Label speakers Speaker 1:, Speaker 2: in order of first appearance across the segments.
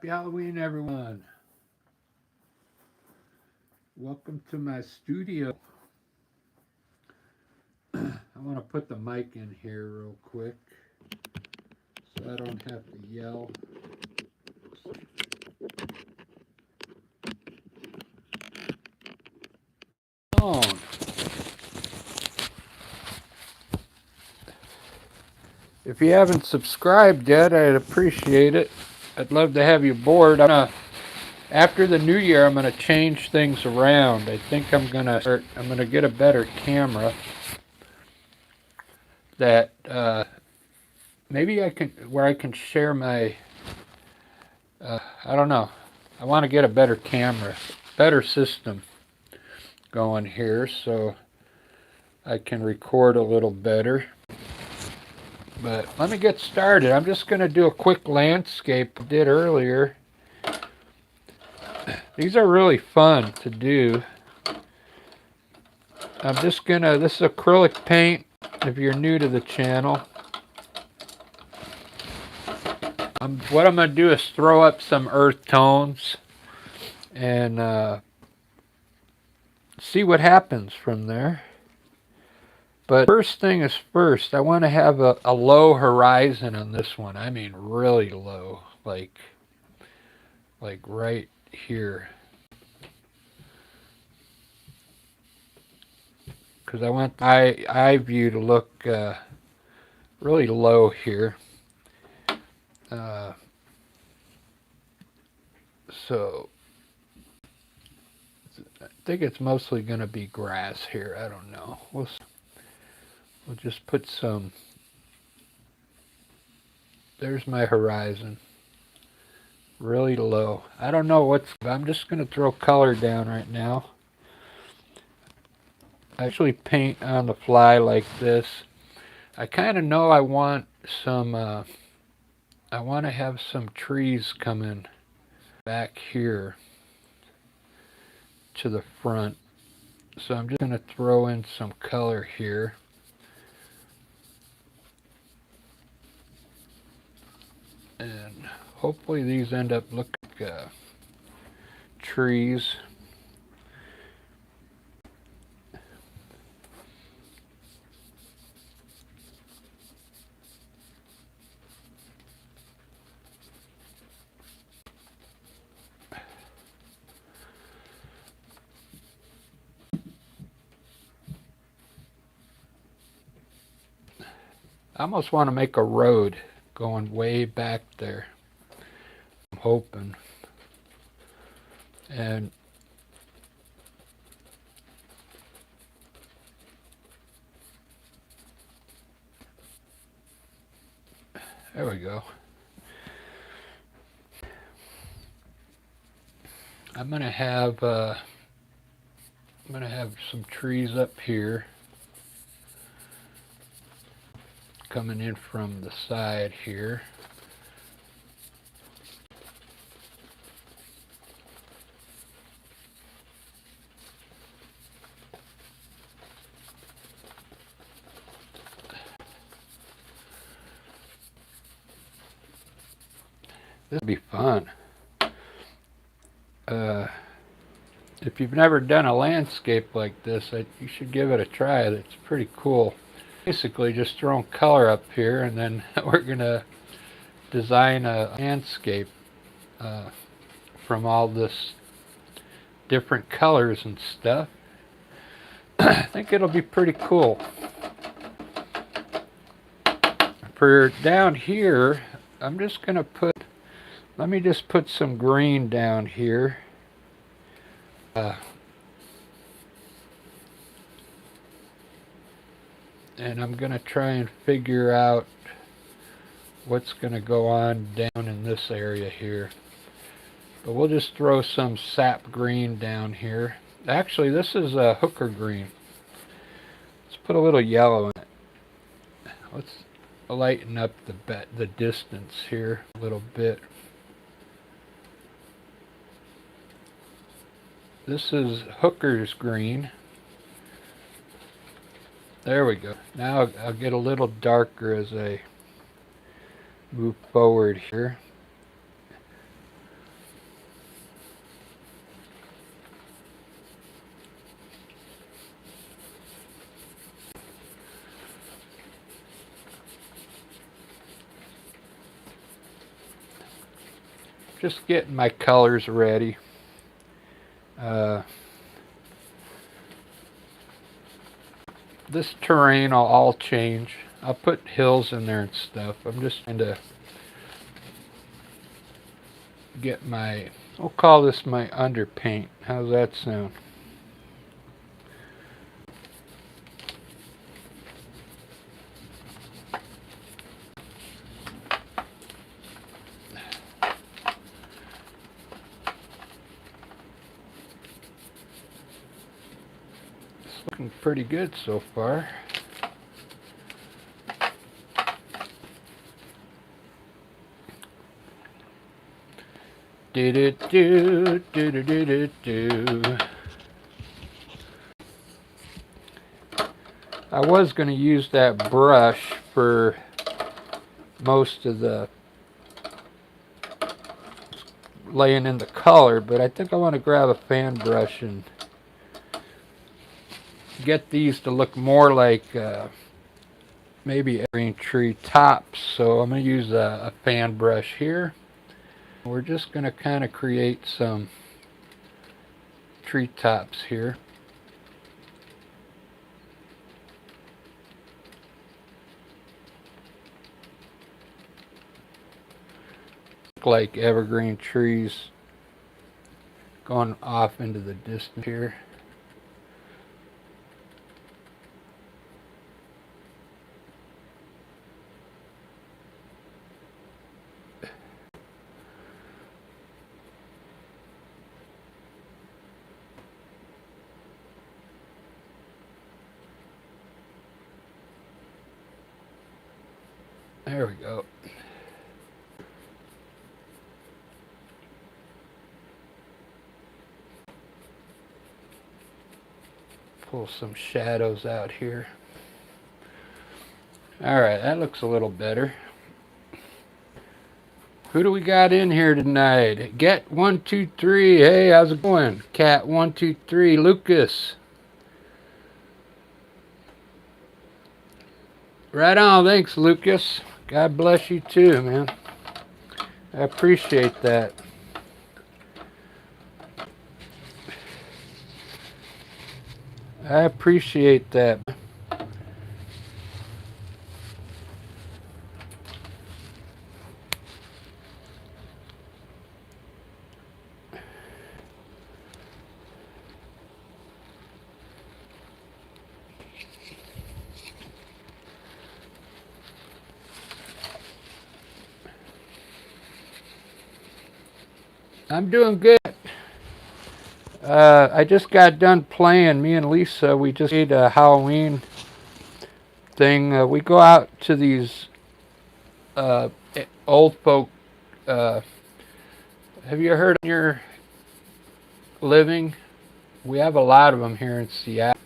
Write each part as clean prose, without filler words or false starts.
Speaker 1: Happy Halloween, everyone. Welcome to my studio. I want to put the mic in here real quick so I don't have to yell. On. If you haven't subscribed yet, I'd appreciate it. I'd love to have you aboard. After the new year, I'm gonna change things around. I think I'm gonna get a better camera that maybe I can share my. I don't know. I want to get a better camera, better system going here, so I can record a little better. But let me get started. I'm just going to do a quick landscape I did earlier. These are really fun to do. This is acrylic paint if you're new to the channel. What I'm going to do is throw up some earth tones and see what happens from there. But first thing is first, I want to have a low horizon on this one. I mean really low, like right here. Because I want my eye view to look really low here. So I think it's mostly going to be grass here. I don't know. We'll just put some. There's my horizon. Really low. I don't know I'm just going to throw color down right now. I actually paint on the fly like this. I kind of know I want some, I want to have some trees coming back here to the front. So I'm just going to throw in some color here. And hopefully these end up looking like trees. I almost want to make a road going way back there. I'm hoping. And there we go. I'm gonna have some trees up here coming in from the side here. This will be fun. If you've never done a landscape like this, you should give it a try. It's pretty cool. Basically just throwing color up here, and then we're going to design a landscape from all this different colors and stuff. I think it'll be pretty cool. For down here, I'm just going to let me just put some green down here. And I'm going to try and figure out what's going to go on down in this area here. But we'll just throw some sap green down here. Actually, this is a hooker green. Let's put a little yellow in it. Let's lighten up the distance here a little bit. This is hooker's green. There we go. Now I'll get a little darker as I move forward here. just getting my colors ready. This terrain will all change. I'll put hills in there and stuff. I'm just trying to get my, we'll call this my underpaint. How's that sound? It's looking pretty good so far. I was going to use that brush for most of the laying in the color, but I think I want to grab a fan brush and get these to look more like maybe evergreen tree tops. So I'm going to use a fan brush here. We're just going to kind of create some treetops here. Look like evergreen trees going off into the distance here. There we go. Pull some shadows out here. Alright, that looks a little better. Who do we got in here tonight? Get 123. Hey, how's it going? Cat 123. Lucas. Right on. Thanks, Lucas. God bless you too, man. I appreciate that. I appreciate that. I'm doing good. I just got done playing. Me and Lisa, we just did a Halloween thing. We go out to these old folk. Have you heard of your living? We have a lot of them here in Seattle,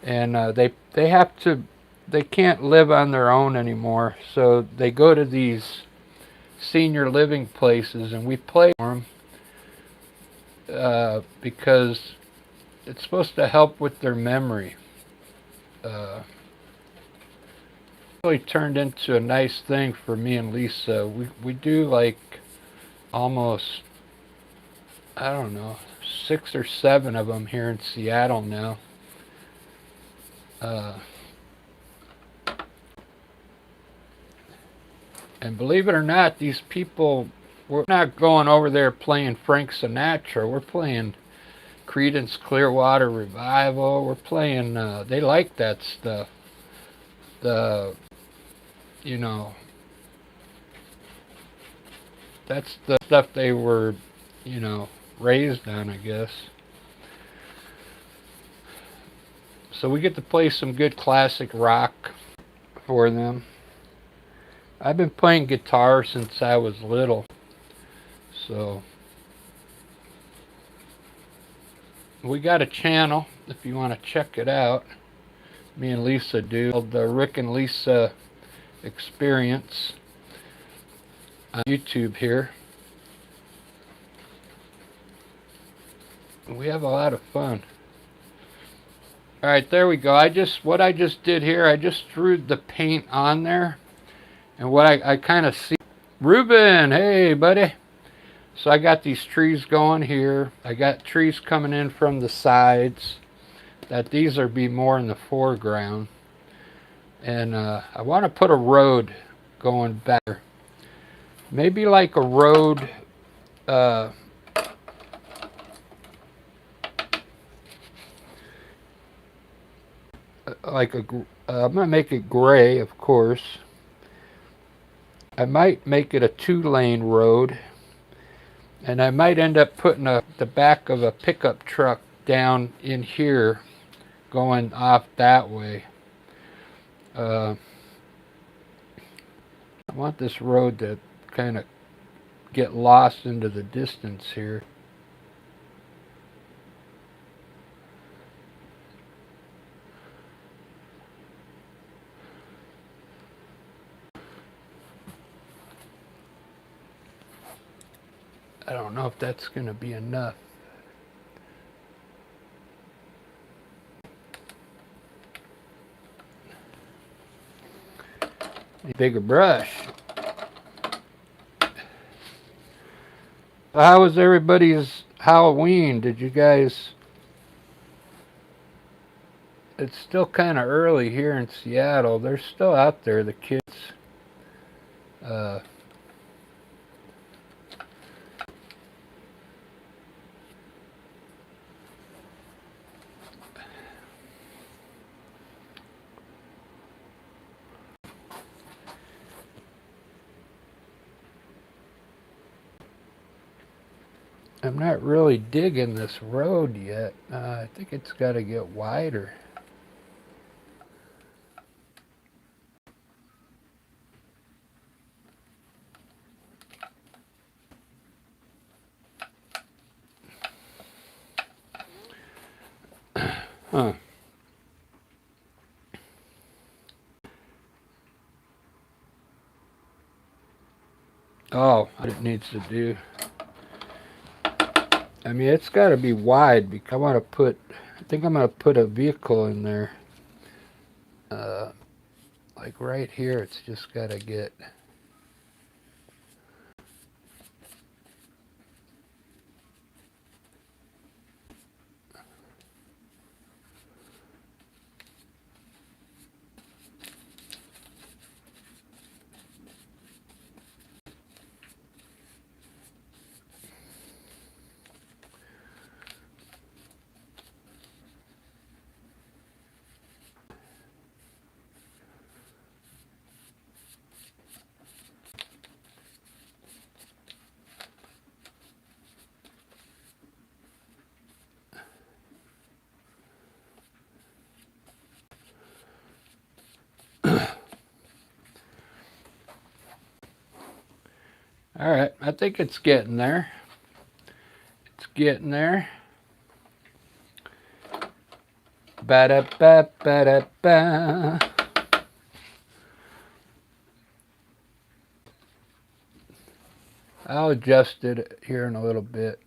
Speaker 1: and they can't live on their own anymore, so they go to these senior living places, and we play for them. Because it's supposed to help with their memory. Really turned into a nice thing for me and Lisa. We do like almost, I don't know, 6 or 7 of them here in Seattle now. And believe it or not, these people, we're not going over there playing Frank Sinatra. We're playing Creedence Clearwater Revival. We're playing, they like that stuff. You know, that's the stuff they were, raised on, I guess. So we get to play some good classic rock for them. I've been playing guitar since I was little. So we got a channel if you want to check it out. Me and Lisa do, called the Rick and Lisa Experience on YouTube here. We have a lot of fun. Alright, there we go. What I just did here, I just threw the paint on there. And what I kind of see, Ruben, hey buddy. So I got these trees going here. I got trees coming in from the sides. That these are be more in the foreground. And I want to put a road going back. Maybe like a road, uh, like a, I'm going to make it gray, of course. I might make it a 2-lane road. And I might end up putting the back of a pickup truck down in here, going off that way. I want this road to kind of get lost into the distance here. I don't know if that's going to be enough. Bigger brush. How was everybody's Halloween? Did you guys... It's still kind of early here in Seattle. They're still out there, the kids. Uh, I'm not really digging this road yet. I think it's got to get wider. Huh. Oh, what it needs to do. I mean, it's got to be wide because I think I'm going to put a vehicle in there. Like right here, it's just got to get... All right, I think it's getting there. It's getting there. Ba-da-ba, ba-da-ba. I'll adjust it here in a little bit,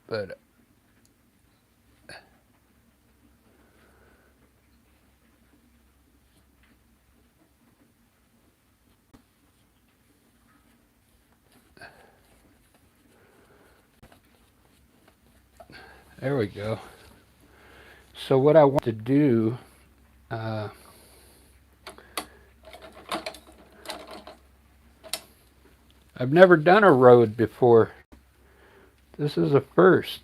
Speaker 1: but there we go. So what I want to do, I've never done a road before. This is a first.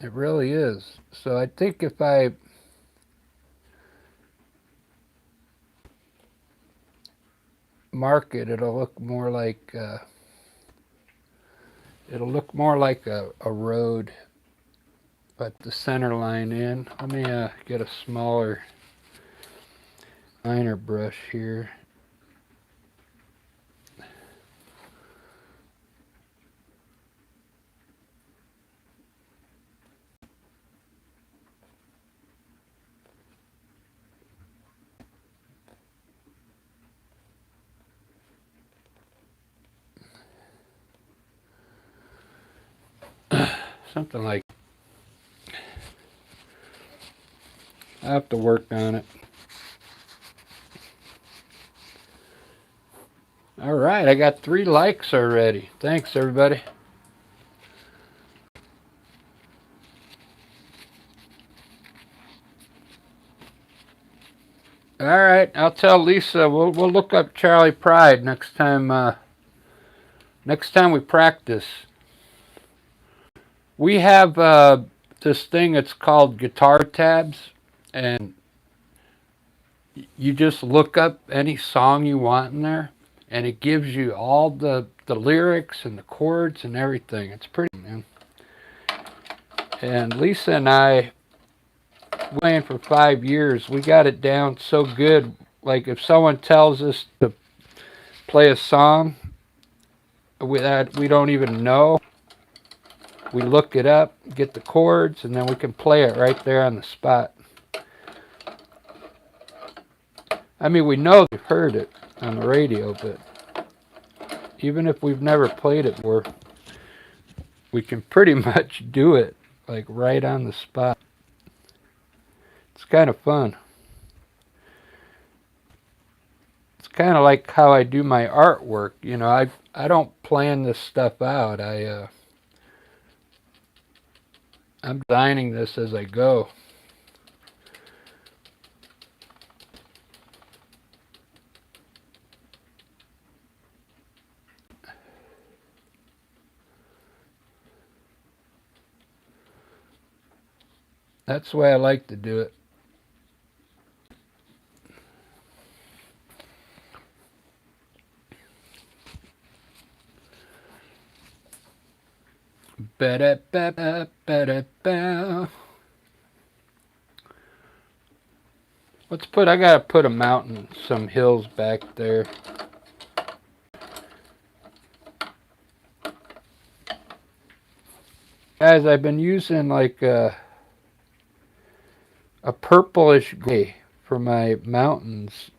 Speaker 1: It really is. So I think if I mark it, it'll look more like a road. But the center line in. Let me get a smaller liner brush here. Something like... I have to work on it. All All right, I got 3 likes already. Thanks, everybody. All right, I'll tell Lisa. We'll look up Charlie Pride next time. Next time we practice. We have this thing that's called guitar tabs, and you just look up any song you want in there, and it gives you all the lyrics and the chords and everything. It's pretty, man. And Lisa and I, playing for 5 years, we got it down so good. Like if someone tells us to play a song that we don't even know, we look it up, get the chords, and then we can play it right there on the spot. I mean, we know we've heard it on the radio, but even if we've never played it before, we can pretty much do it like right on the spot. It's kind of fun. It's kind of like how I do my artwork. You know, I don't plan this stuff out. I'm designing this as I go. That's the way I like to do it. Ba-da-ba-ba-ba-da-ba. I gotta put a mountain, some hills back there. Guys, I've been using like a purplish gray for my mountains.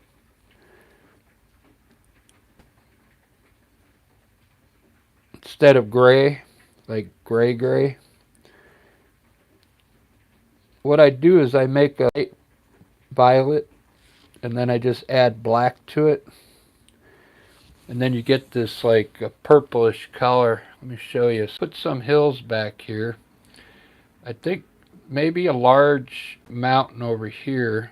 Speaker 1: Instead of gray, like gray. What I do is I make a light violet and then I just add black to it. And then you get this like a purplish color. Let me show you. Put some hills back here. I think maybe a large mountain over here.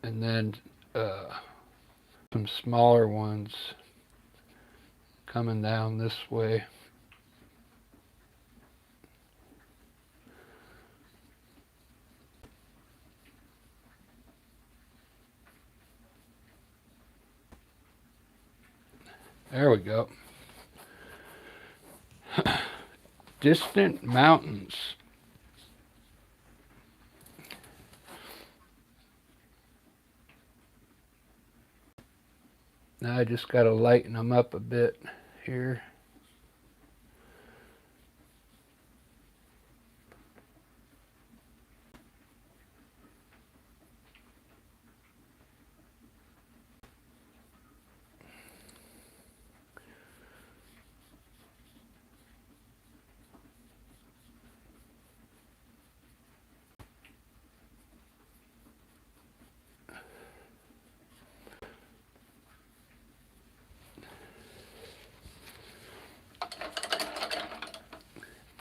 Speaker 1: And then some smaller ones coming down this way. There we go. Distant mountains. Now I just got to lighten them up a bit here.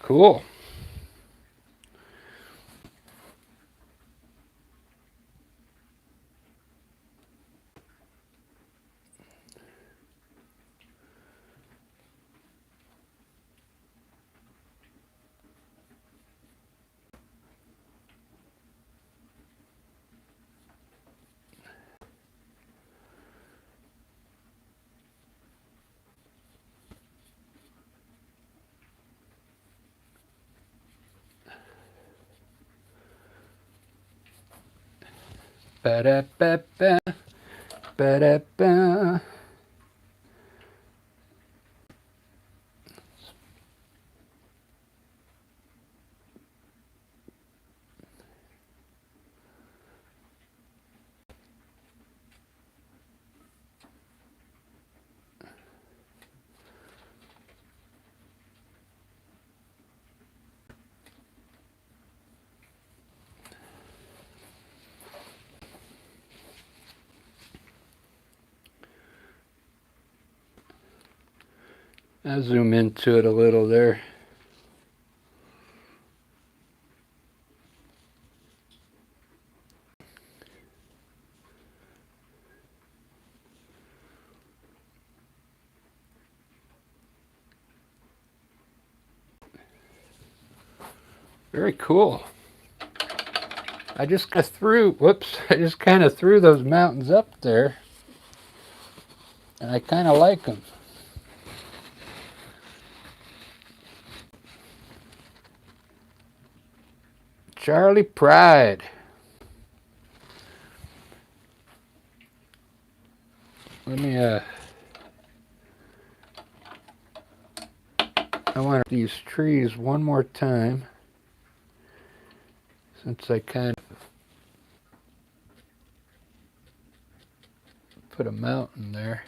Speaker 1: Cool. Ba-da-ba-ba. Ba-da-ba. I'll zoom into it a little there. Very cool. I just kind of threw those mountains up there, and I kind of like them. Charlie Pride. Let me, I want these trees one more time, since I kind of put a mountain there.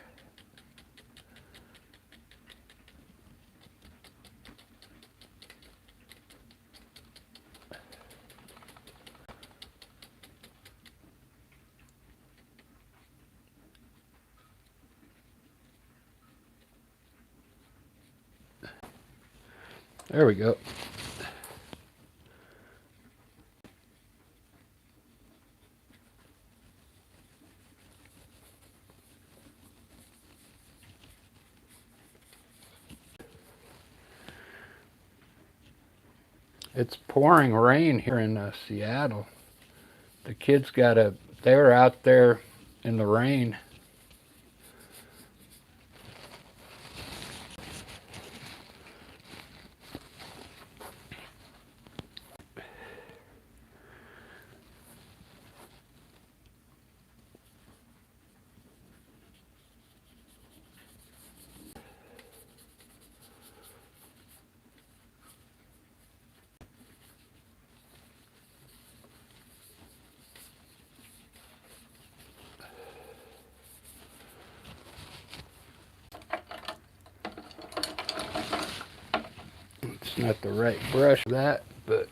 Speaker 1: There we go. It's pouring rain here in Seattle. The kids they're out there in the rain. It's not the right brush for that, but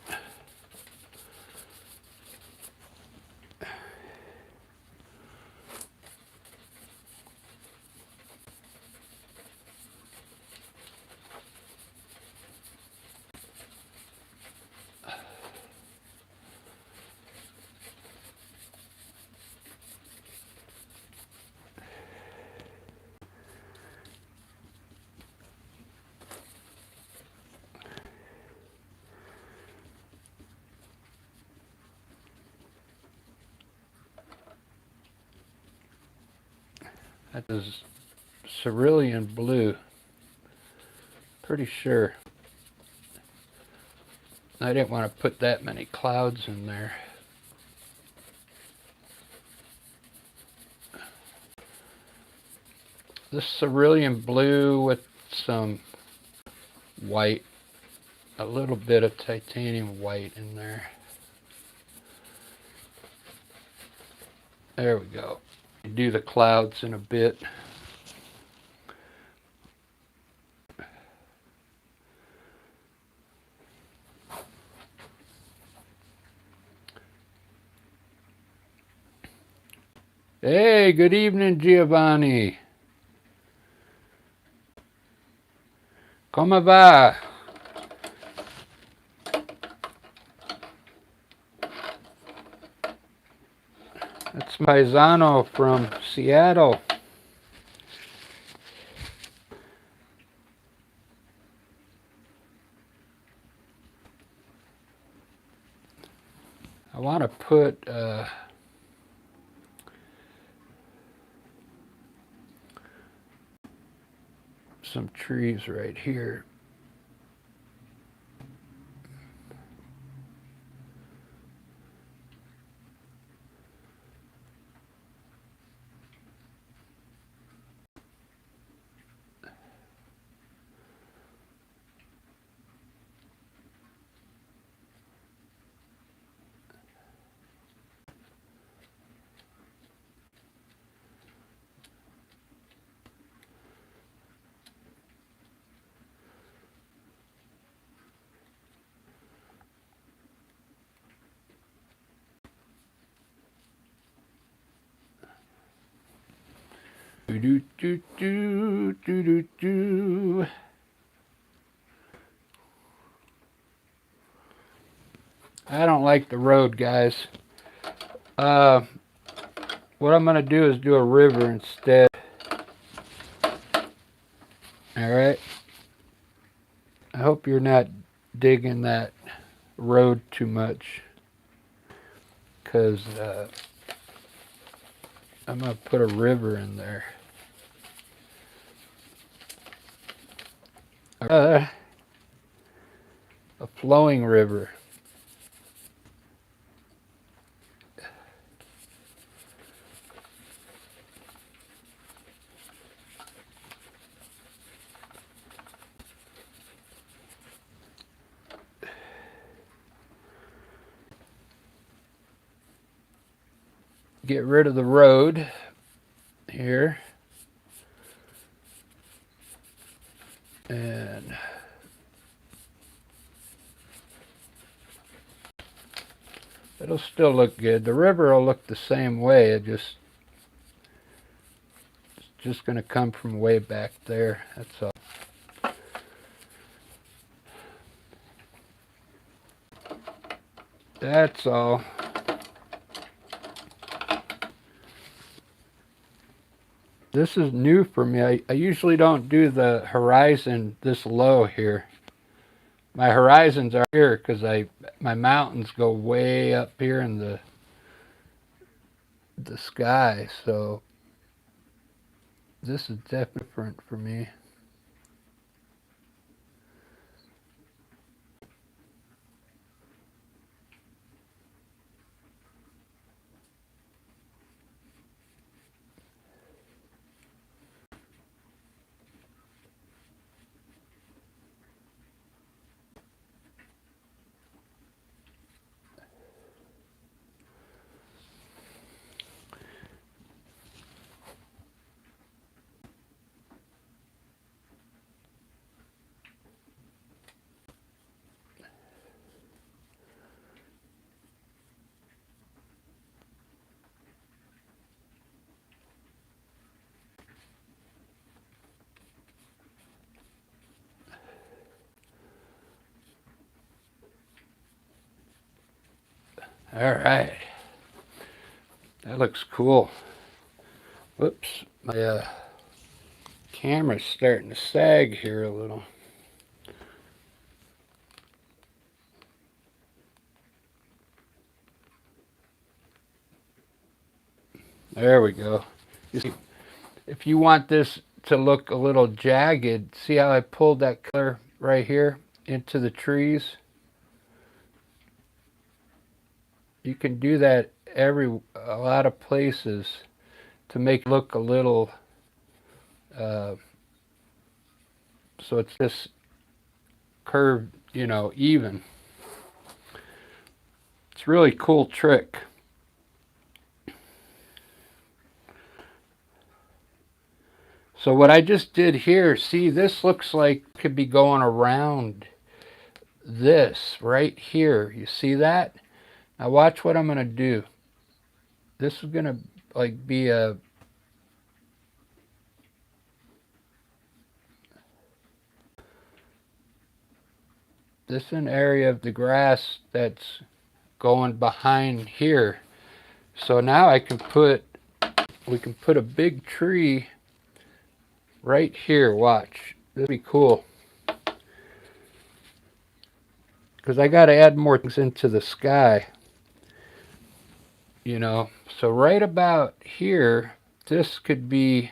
Speaker 1: that is cerulean blue. Pretty sure. I didn't want to put that many clouds in there. This cerulean blue with some white, a little bit of titanium white in there. There we go. Do the clouds in a bit. Hey, good evening, Giovanni. Come va? That's Paisano from Seattle. I want to put some trees right here. Do do do do do do do. I don't like the road, guys. What I'm going to do is do a river instead. Alright. I hope you're not digging that road too much. Because I'm going to put a river in there. A flowing river. Get rid of the road here. And it'll still look good. The river will look the same way. It's just going to come from way back there. That's all. That's all. This is new for me. I usually don't do the horizon this low here. My horizons are here because my mountains go way up here in the sky. So this is definitely different for me. All right. That looks cool. Whoops. My camera's starting to sag here a little. There we go. You see, if you want this to look a little jagged, see how I pulled that color right here into the trees? You can do that a lot of places to make it look a little, so it's just curved, even. It's a really cool trick. So what I just did here, see, this looks like it could be going around this right here. You see that? Now watch what I'm going to do. This is going to like be this is an area of the grass that's going behind here. So now we can put a big tree right here. Watch. This will be cool. Because I got to add more things into the sky. So right about here, this could be,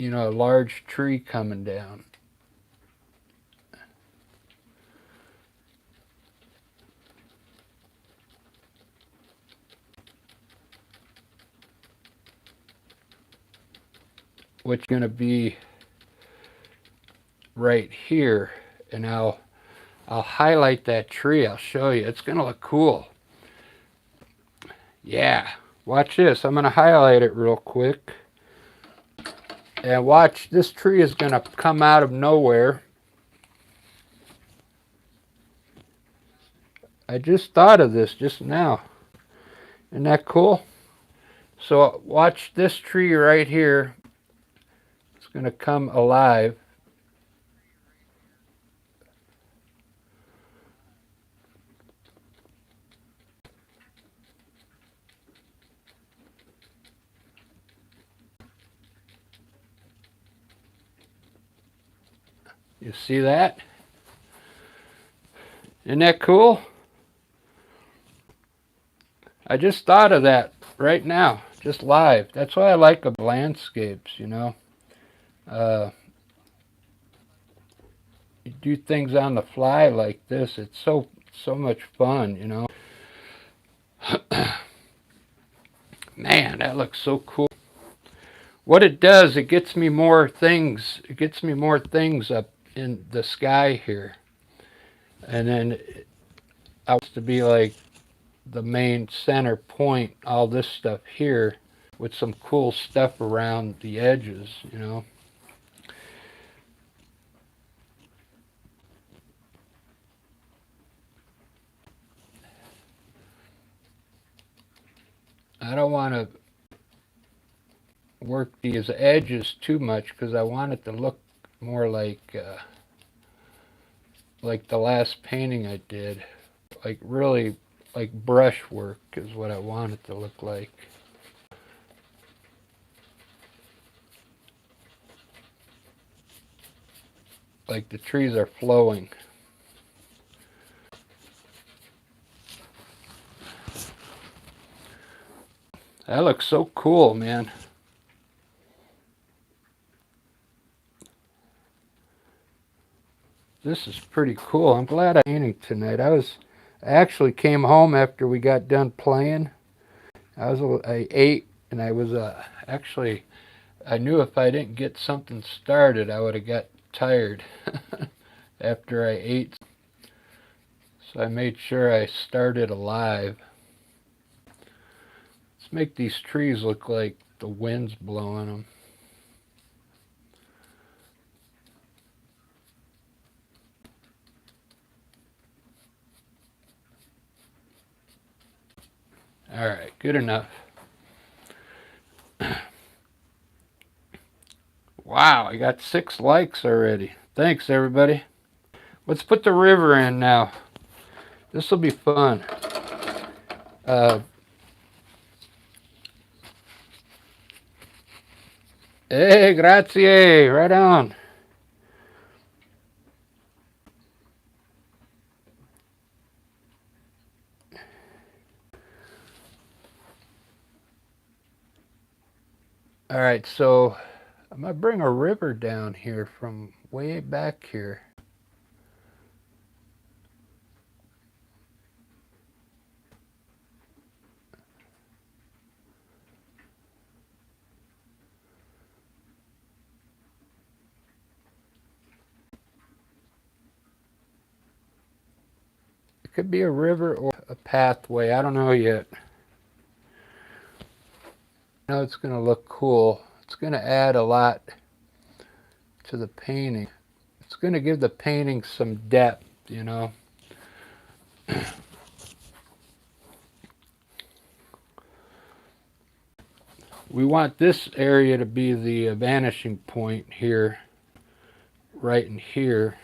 Speaker 1: a large tree coming down. Which is going to be right here. And I'll highlight that tree. I'll show you. It's going to look cool. Yeah. Watch this. I'm going to highlight it real quick. And watch, this tree is going to come out of nowhere. I just thought of this just now. Isn't that cool? So watch this tree right here. It's going to come alive. You see that? Isn't that cool? I just thought of that right now, just live. That's why I like landscapes, you know. Uh, you do things on the fly like this. It's so much fun, you know. Man, that looks so cool. What it does, it gets me more things. It gets me more things up in the sky here. And then I want to be like the main center point, all this stuff here with some cool stuff around the edges, you know. I don't want to work these edges too much because I want it to look more like the last painting I did, like really like brush work is what I want it to look like. Like the trees are flowing. That looks so cool, man. This is pretty cool. I'm glad I'm painting tonight. I actually came home after we got done playing. I ate and I was actually I knew if I didn't get something started, I would have got tired after I ate. So I made sure I started alive. Let's make these trees look like the wind's blowing them. All right, good enough. Wow, I got 6 likes already. Thanks, everybody. Let's put the river in now. This will be fun. Uh, hey, grazie. Right on. All right, so I'm going to bring a river down here from way back here. It could be a river or a pathway. I don't know yet. I know it's going to look cool. It's going to add a lot to the painting. It's going to give the painting some depth, you know. We want this area to be the vanishing point here, right in here.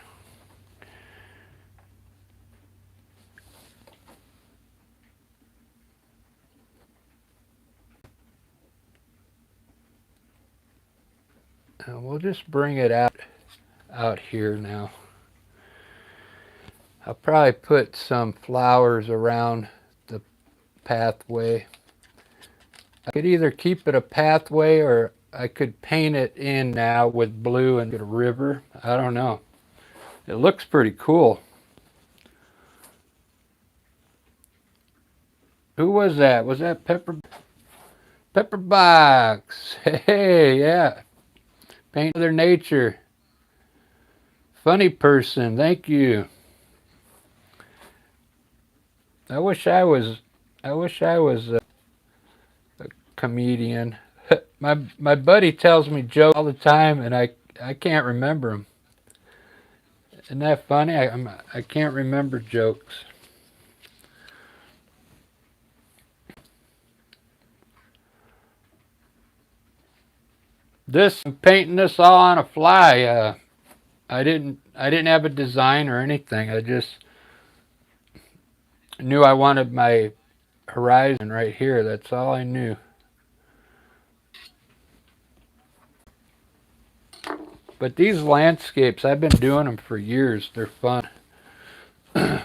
Speaker 1: And we'll just bring it out here now. I'll probably put some flowers around the pathway. I could either keep it a pathway or I could paint it in now with blue and get a river. I don't know. It looks pretty cool. Who was that? Was that Pepperbox? Hey, yeah. Paint Mother Nature. Funny person. Thank you. I wish I was a comedian. My buddy tells me jokes all the time, and I can't remember them. Isn't that funny? I can't remember jokes. I'm painting this all on a fly. I didn't have a design or anything. I just knew I wanted my horizon right here. That's all I knew. But these landscapes, I've been doing them for years. They're fun. Yeah,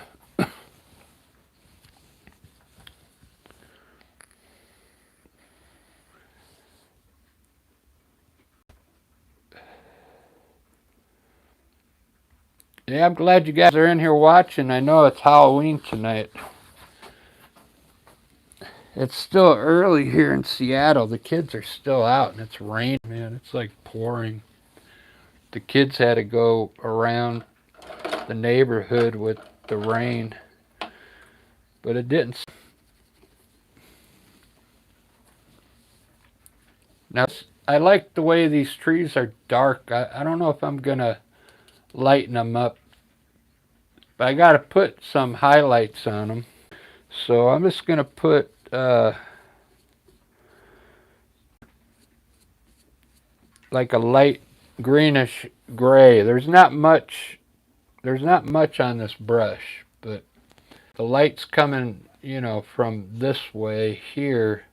Speaker 1: I'm glad you guys are in here watching. I know it's Halloween tonight. It's still early here in Seattle. The kids are still out and it's raining, man. It's like pouring. The kids had to go around the neighborhood with the rain, but it didn't. Now, I like the way these trees are dark. I don't know if I'm going to lighten them up, but I got to put some highlights on them. So I'm just going to put like a light greenish gray. There's not much on this brush, but the light's coming, you know, from this way here.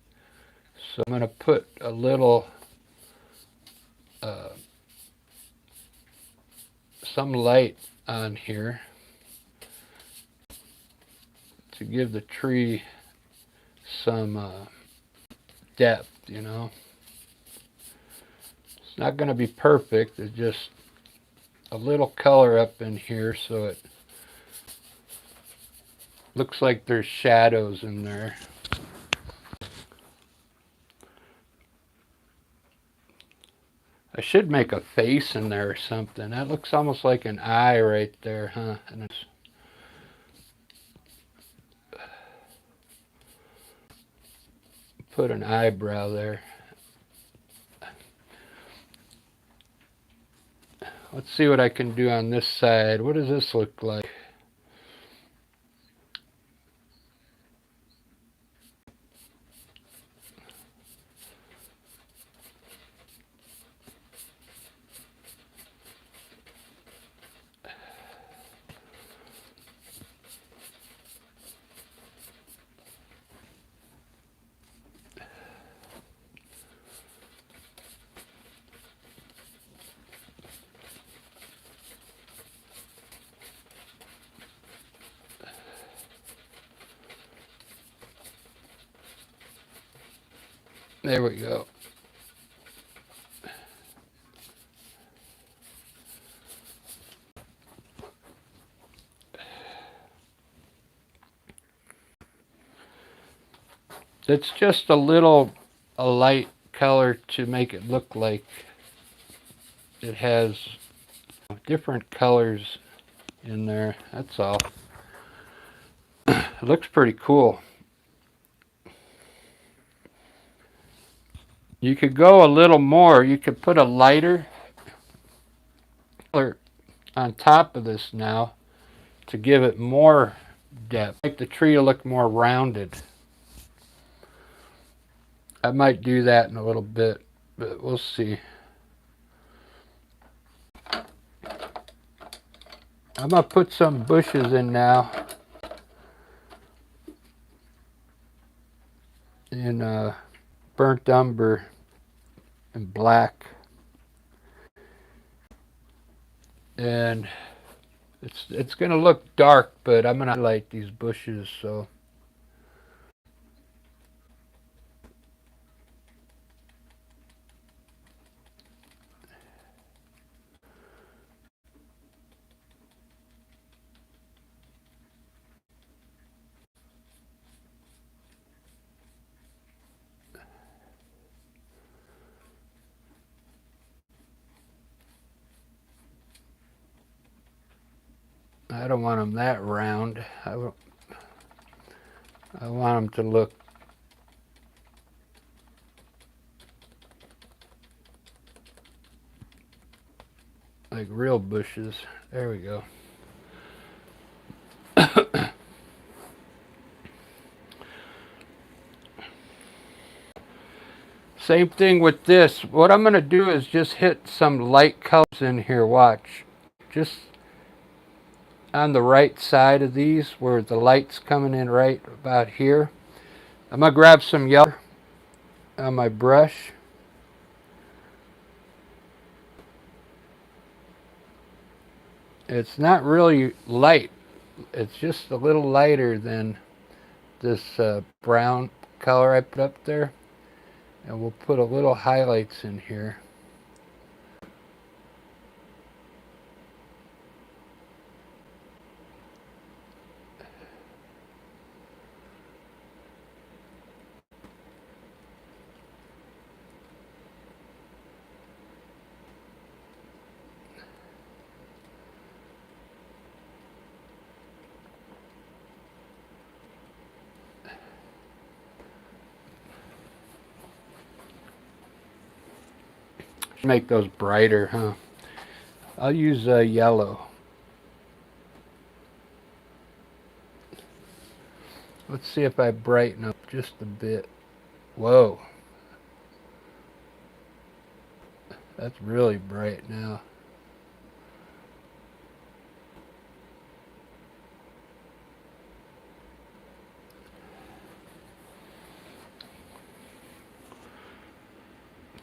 Speaker 1: So I'm going to put a little some light on here to give the tree some depth, you know. It's not going to be perfect. It's just a little color up in here so it looks like there's shadows in there. I should make a face in there or something. That looks almost like an eye right there, huh? And it's put an eyebrow there. Let's see what I can do on this side. What does this look like? There we go. It's just a light color to make it look like it has different colors in there. That's all. It looks pretty cool. You could go a little more. You could put a lighter color on top of this now to give it more depth. Make the tree look more rounded. I might do that in a little bit, but we'll see. I'm going to put some bushes in now. In burnt umber and black. And it's going to look dark, but I'm going to highlight these bushes, so I don't want them that round. I want them to look like real bushes. There we go. Same thing with this. What I'm going to do is just hit some light colors in here. Watch. Just on the right side of these where the light's coming in right about here. I'm going to grab some yellow on my brush. It's not really light. It's just a little lighter than this brown color I put up there. And we'll put a little highlights in here. Make those brighter, huh? I'll use yellow. Let's see if I brighten up just a bit. Whoa. That's really bright now.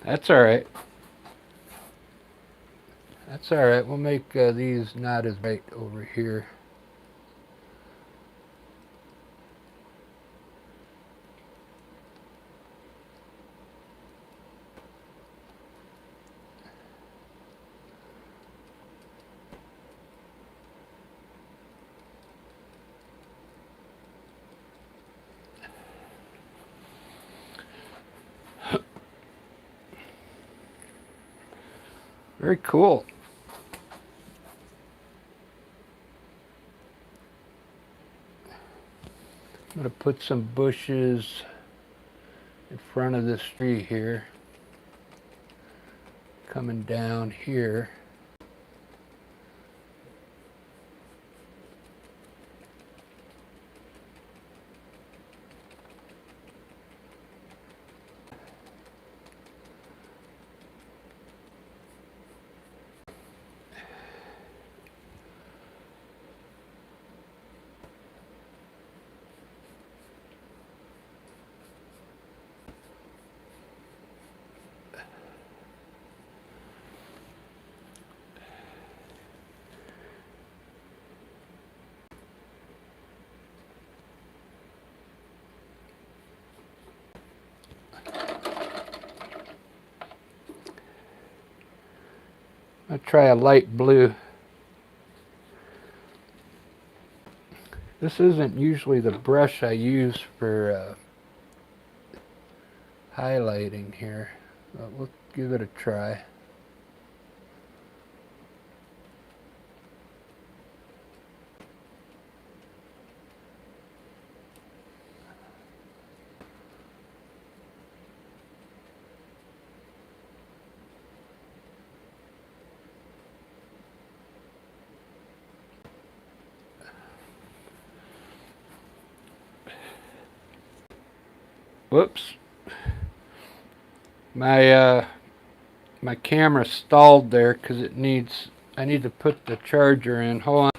Speaker 1: That's alright. That's alright. We'll make these not as bright over here. Very cool. I'm going to put some bushes in front of this tree here. Coming down here. I'll try a light blue. This isn't usually the brush I use for highlighting here, but we'll give it a try. Whoops. My camera stalled there because I need to put the charger in. Hold on.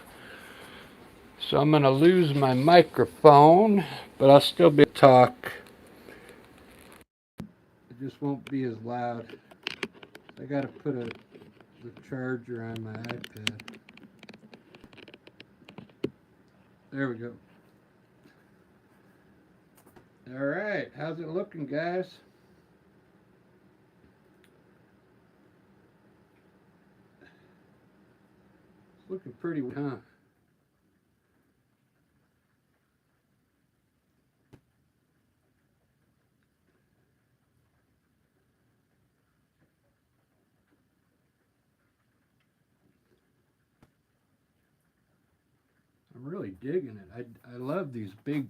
Speaker 1: So I'm going to lose my microphone, but I'll still be able to talk. It just won't be as loud. I got to put the charger on my iPad. There we go. All right, how's it looking, guys? It's looking pretty, huh? I'm really digging it. I love these big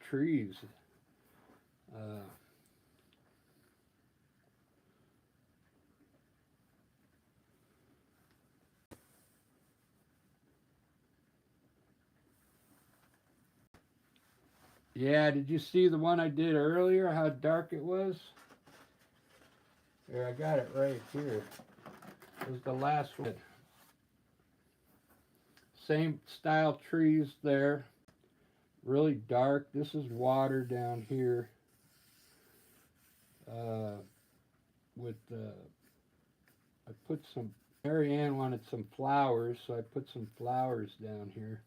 Speaker 1: trees. Uh, yeah, did you see the one I did earlier? How dark it was? Here, I got it right here. It was the last one. Same style trees there. Really dark. This is water down here. With I put some Mary Ann wanted some flowers, so I put some flowers down here.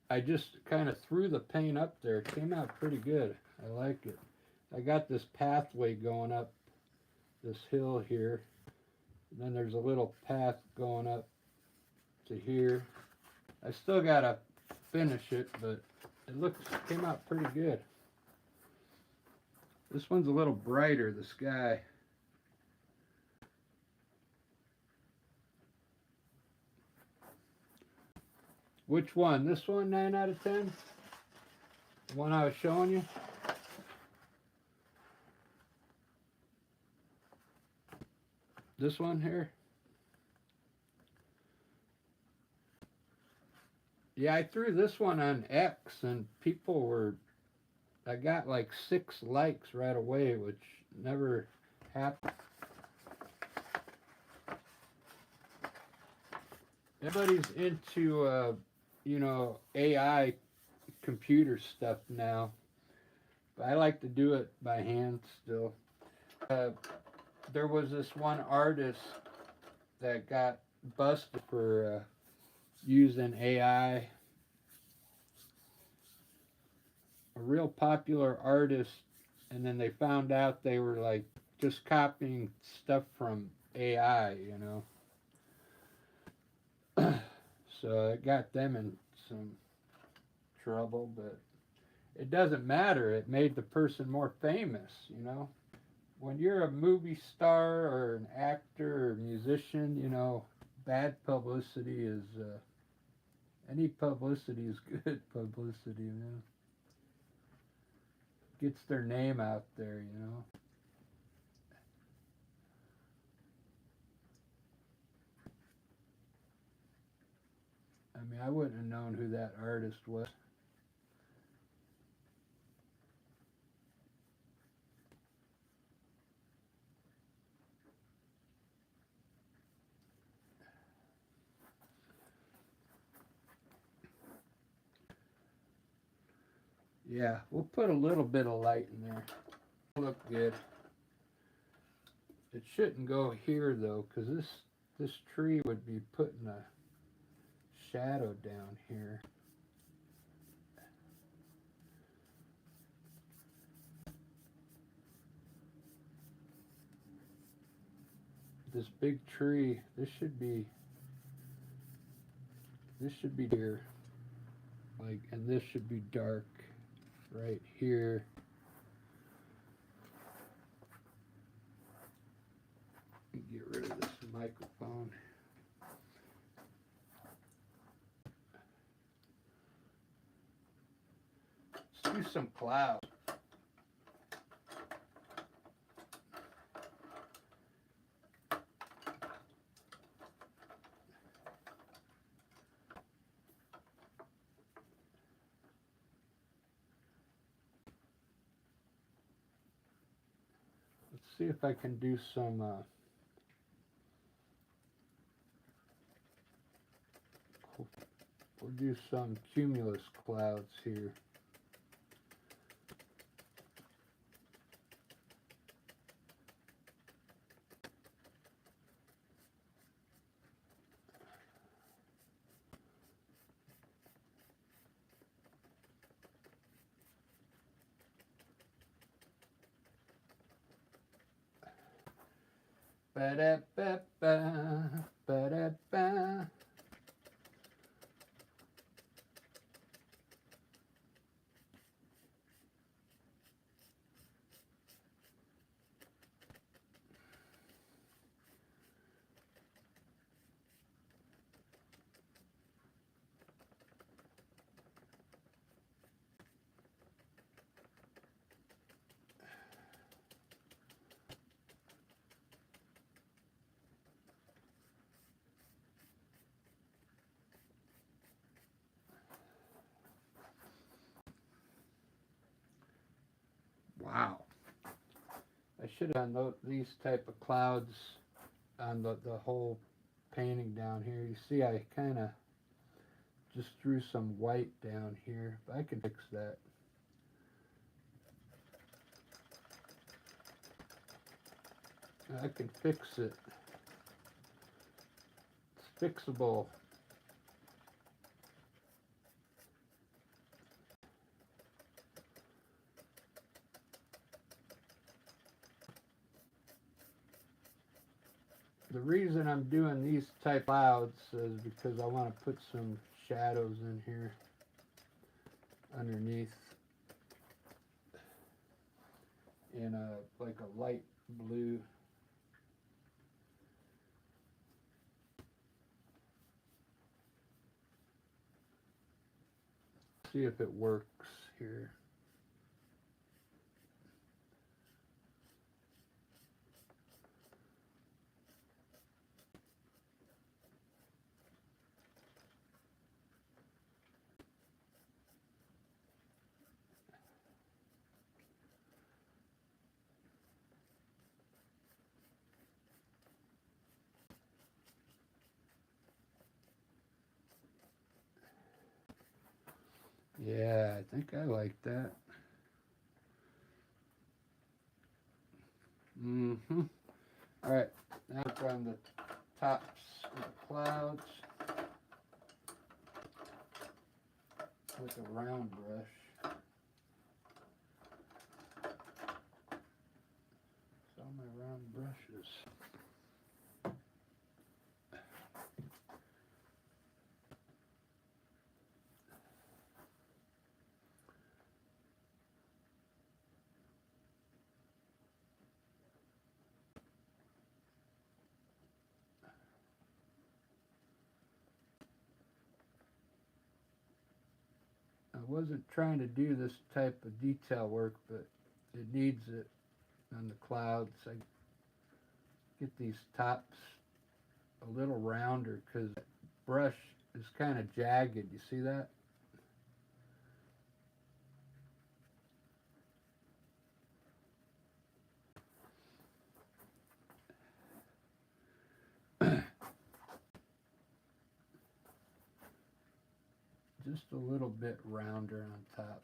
Speaker 1: I just kind of threw the paint up there. It came out pretty good. I like it. I got this pathway going up this hill here. And then there's a little path going up to here. I still gotta finish it, but came out pretty good. This one's a little brighter, the sky. Which one? This one, 9 out of 10? The one I was showing you? This one here? Yeah, I threw this one on X and I got like 6 likes right away, which never happened. Everybody's into, AI computer stuff now. But I like to do it by hand still. There was this one artist that got busted for using AI. A real popular artist, and then they found out they were like just copying stuff from AI, So it got them in some trouble, but it doesn't matter. It made the person more famous, When you're a movie star or an actor or musician, bad publicity is, any publicity is good publicity, Gets their name out there, I mean, I wouldn't have known who that artist was. Yeah, we'll put a little bit of light in there. Look good. It shouldn't go here though, because this tree would be putting a shadow down here. This big tree, this should be here, like, and this should be dark right here. Get rid of this microphone. Let's do some clouds. Let's see if I can do some we'll do some cumulus clouds here. Ba-da-ba-ba, ba-da-ba. Wow. I should have done these type of clouds on the whole painting down here. You see I kind of just threw some white down here, but I can fix that. I can fix it. fixable. The reason I'm doing these type clouds is because I want to put some shadows in here underneath in a like a light blue. See if it works here. Yeah, I think I like that. Mm-hmm. All right, now on the tops of the clouds with a round brush. So my round brushes. I wasn't trying to do this type of detail work, but it needs it on the clouds. I get these tops a little rounder because the brush is kind of jagged. You see that? Just a little bit rounder on top.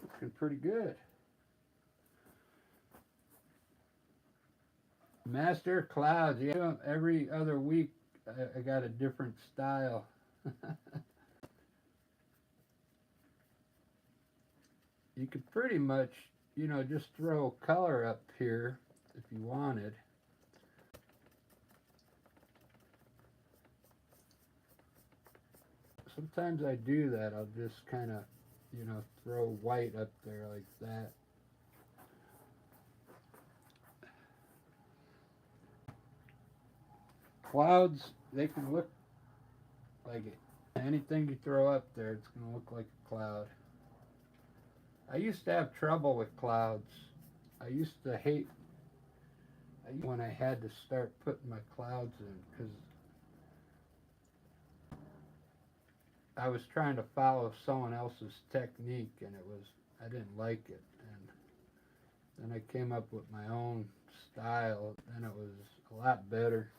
Speaker 1: Looking pretty good. Master clouds. Yeah, every other week I got a different style. You could pretty much, just throw color up here if you wanted. Sometimes I do that. I'll just kind of, throw white up there like that. Clouds, they can look like it. Anything you throw up there, it's going to look like a cloud. I used to have trouble with clouds. I used to hate when I had to start putting my clouds in because I was trying to follow someone else's technique and I didn't like it. And then I came up with my own style and it was a lot better.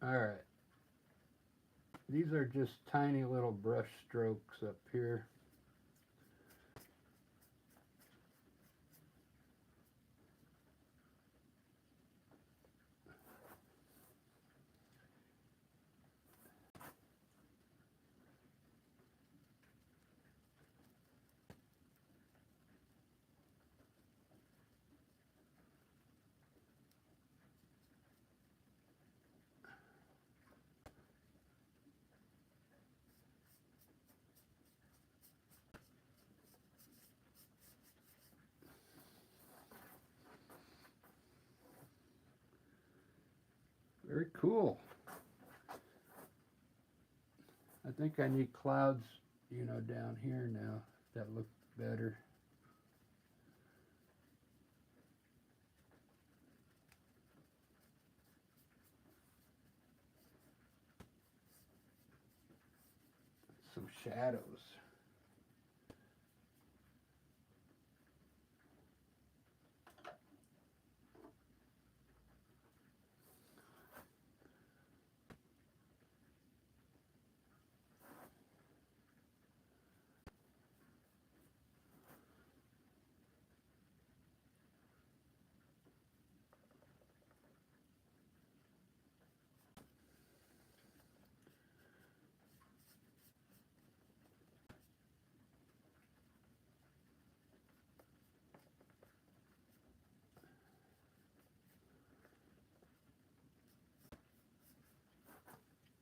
Speaker 1: Alright, these are just tiny little brush strokes up here. Very cool. think I need clouds, you know, down here now that look better. Some shadows.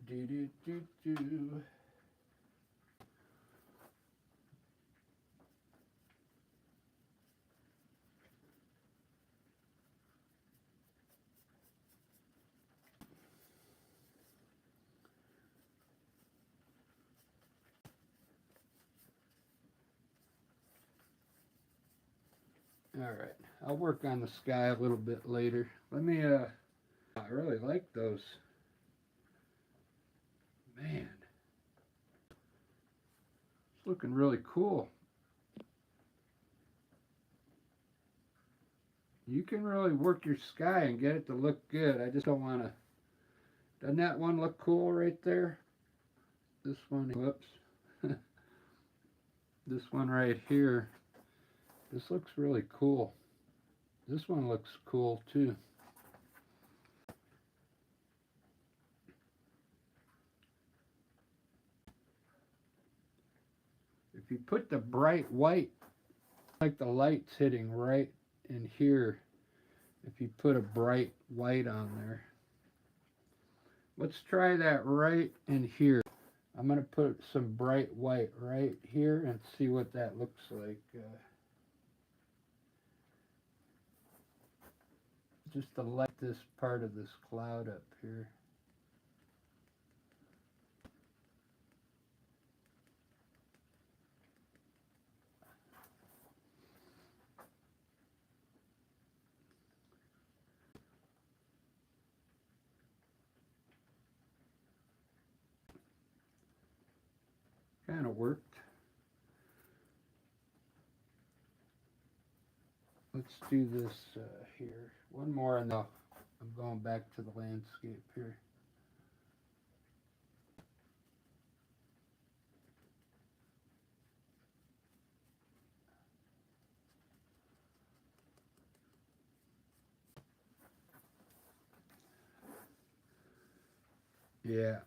Speaker 1: Do do do do. All right, I'll work on the sky a little bit later. Let me, I really like those. Man, it's looking really cool. You can really work your sky and get it to look good. I just don't want to. Doesn't that one look cool right there? This one, whoops. This one right here. This looks really cool. This one looks cool too. If you put the bright white, like the light's hitting right in here, if you put a bright white on there. Let's try that right in here. I'm going to put some bright white right here and see what that looks like. Just to light this part of this cloud up here. Kind of worked. Let's do this here. One more and then I'm going back to the landscape here. Yeah.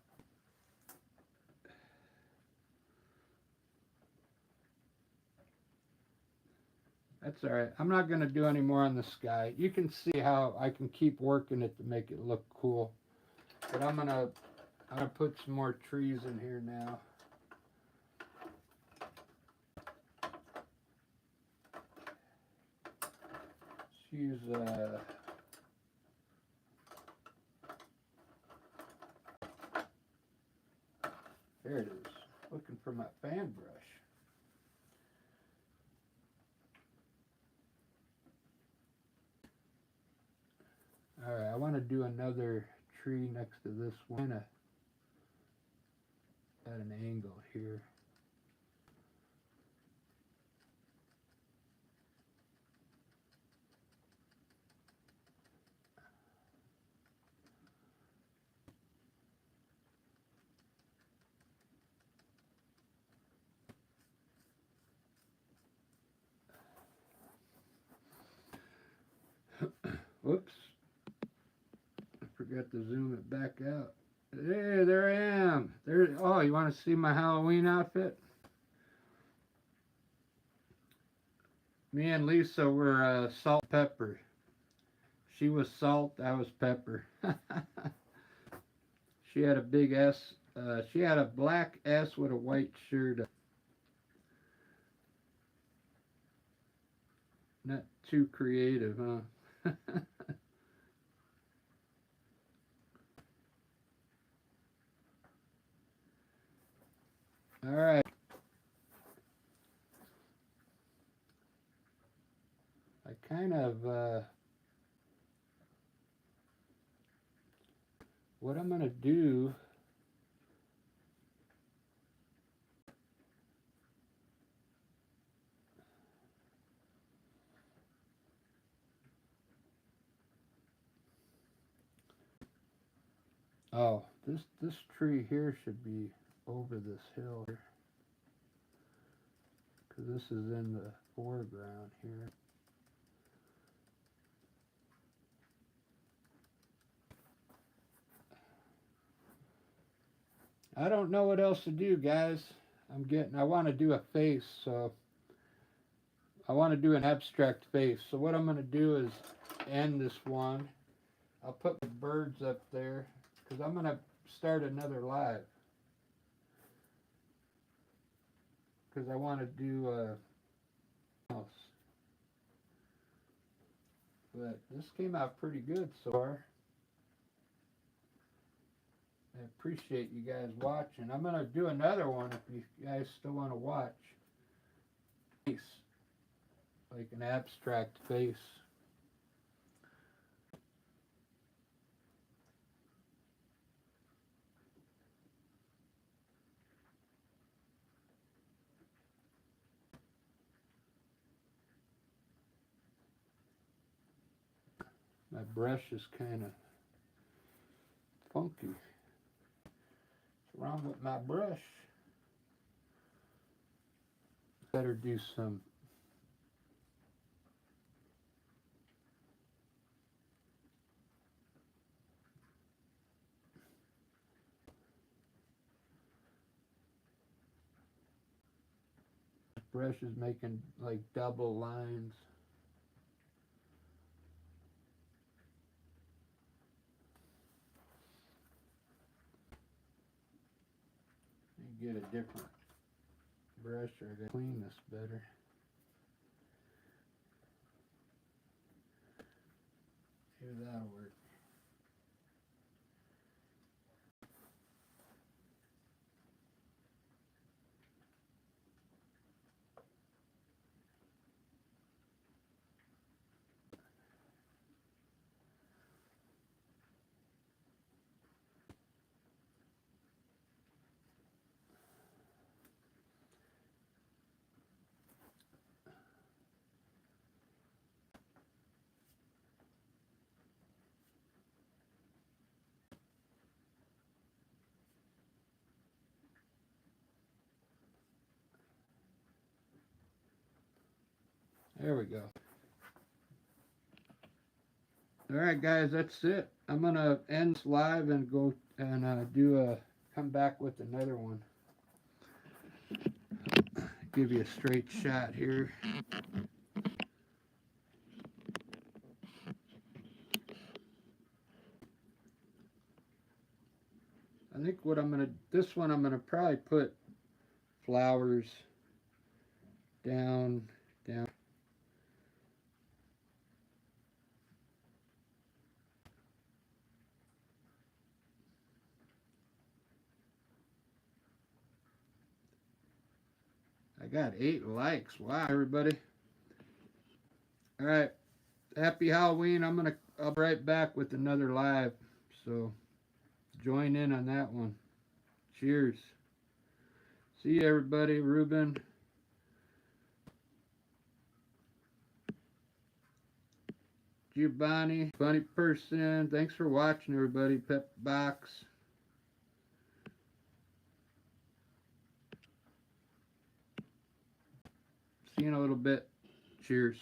Speaker 1: That's all right. I'm not going to do any more on the sky. You can see how I can keep working it to make it look cool. But I'm gonna put some more trees in here now. Let's use there it is. Looking for my fan brush. All right, I want to do another tree next to this one at an angle here. Whoops. I forgot to zoom it back out. Hey, there I am. There. Oh, you want to see my Halloween outfit? Me and Lisa were salt and pepper. She was salt, I was pepper. She had a big S. She had a black S with a white shirt. Not too creative, huh? Alright. I kind of, what I'm going to do, oh, this tree here should be over this hill here, because this is in the foreground here. I don't know what else to do, guys. I want to do a face, so I want to do an abstract face. So what I'm going to do is end this one. I'll put the birds up there, because I'm going to start another live. Because I want to do a house. But this came out pretty good so far. I appreciate you guys watching. I'm going to do another one if you guys still want to watch. Face. Like an abstract face. My brush is kind of funky. What's wrong with my brush? Better do some brush is making like double lines. You get a different brush, or I gotta clean this better. Maybe that'll work. There we go. Alright guys, that's it. I'm gonna end this live and go and come back with another one. Give you a straight shot here. I think this one I'm gonna probably put flowers down. I got 8 likes. Wow, everybody. Alright. Happy Halloween. I'll be right back with another live. So join in on that one. Cheers. See you everybody. Ruben. Giovanni. Funny person. Thanks for watching everybody. Pep Box. See you in a little bit. Cheers.